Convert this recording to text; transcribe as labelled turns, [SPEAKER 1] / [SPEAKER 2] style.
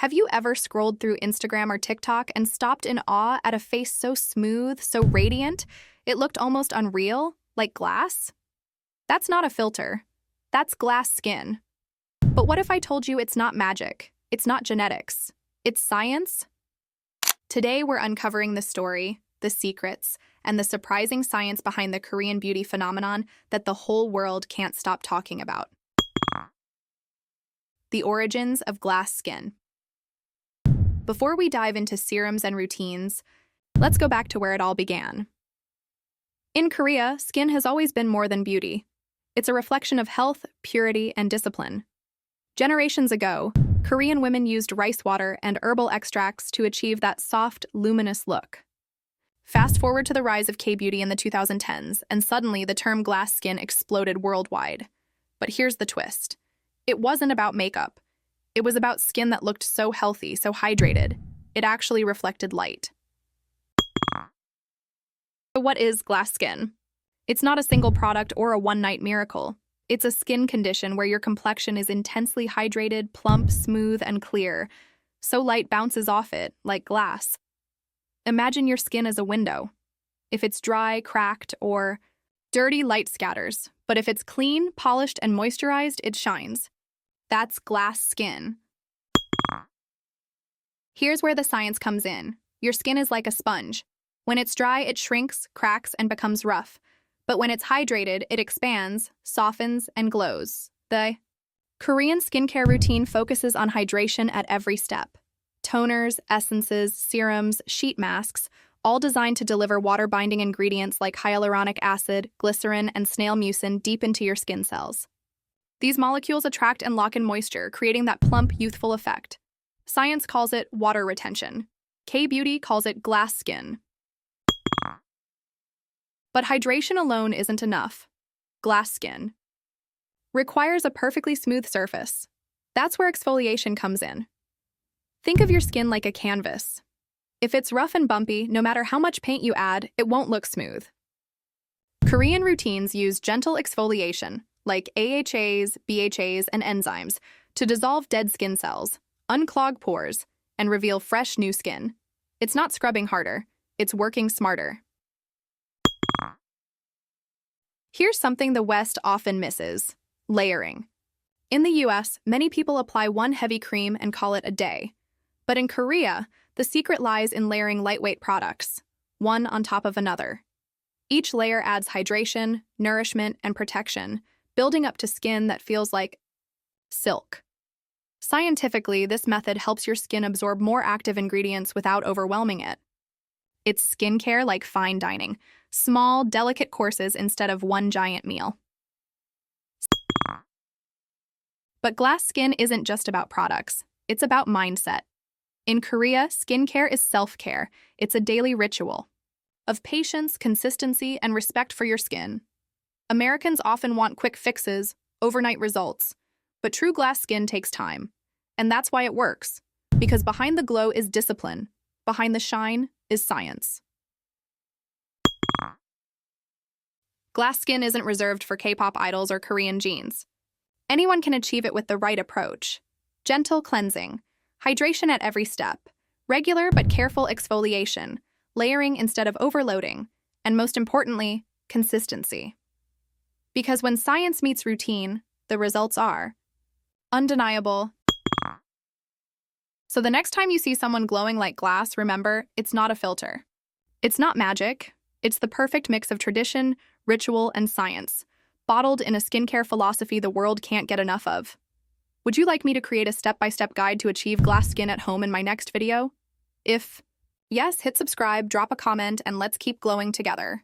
[SPEAKER 1] Have you ever scrolled through Instagram or TikTok and stopped in awe at a face so smooth, so radiant, it looked almost unreal, like glass? That's not a filter. That's glass skin. But what if I told you it's not magic? It's not genetics. It's science? Today we're uncovering the story, the secrets, and the surprising science behind the Korean beauty phenomenon that the whole world can't stop talking about. The origins of glass skin. Before we dive into serums and routines, let's go back to where it all began. In Korea, skin has always been more than beauty. It's a reflection of health, purity, and discipline. Generations ago, Korean women used rice water and herbal extracts to achieve that soft, luminous look. Fast forward to the rise of K-beauty in the 2010s, and suddenly the term glass skin exploded worldwide. But here's the twist. It wasn't about makeup. It was about skin that looked so healthy, so hydrated. It actually reflected light. So what is glass skin? It's not a single product or a one-night miracle. It's a skin condition where your complexion is intensely hydrated, plump, smooth, and clear, so light bounces off it, like glass. Imagine your skin as a window. If it's dry, cracked, or dirty, light scatters. But if it's clean, polished, and moisturized, it shines. That's glass skin. Here's where the science comes in. Your skin is like a sponge. When it's dry, it shrinks, cracks, and becomes rough. But when it's hydrated, it expands, softens, and glows. The Korean skincare routine focuses on hydration at every step. Toners, essences, serums, sheet masks, all designed to deliver water-binding ingredients like hyaluronic acid, glycerin, and snail mucin deep into your skin cells. These molecules attract and lock in moisture, creating that plump, youthful effect. Science calls it water retention. K-beauty calls it glass skin. But hydration alone isn't enough. Glass skin requires a perfectly smooth surface. That's where exfoliation comes in. Think of your skin like a canvas. If it's rough and bumpy, no matter how much paint you add, it won't look smooth. Korean routines use gentle exfoliation, like AHAs, BHAs, and enzymes, to dissolve dead skin cells, unclog pores, and reveal fresh new skin. It's not scrubbing harder, it's working smarter. Here's something the West often misses: layering. In the US, many people apply one heavy cream and call it a day. But in Korea, the secret lies in layering lightweight products, one on top of another. Each layer adds hydration, nourishment, and protection, building up to skin that feels like silk. Scientifically, this method helps your skin absorb more active ingredients without overwhelming it. It's skincare like fine dining, small, delicate courses instead of one giant meal. But glass skin isn't just about products, it's about mindset. In Korea, skincare is self-care. It's a daily ritual of patience, consistency, and respect for your skin. Americans often want quick fixes, overnight results, but true glass skin takes time. And that's why it works, because behind the glow is discipline, behind the shine is science. Glass skin isn't reserved for K-pop idols or Korean genes. Anyone can achieve it with the right approach. Gentle cleansing, hydration at every step, regular but careful exfoliation, layering instead of overloading, and most importantly, consistency. Because when science meets routine, the results are undeniable. So the next time you see someone glowing like glass, remember, it's not a filter. It's not magic. It's the perfect mix of tradition, ritual, and science, bottled in a skincare philosophy the world can't get enough of. Would you like me to create a step-by-step guide to achieve glass skin at home in my next video? If yes, hit subscribe, drop a comment, and let's keep glowing together.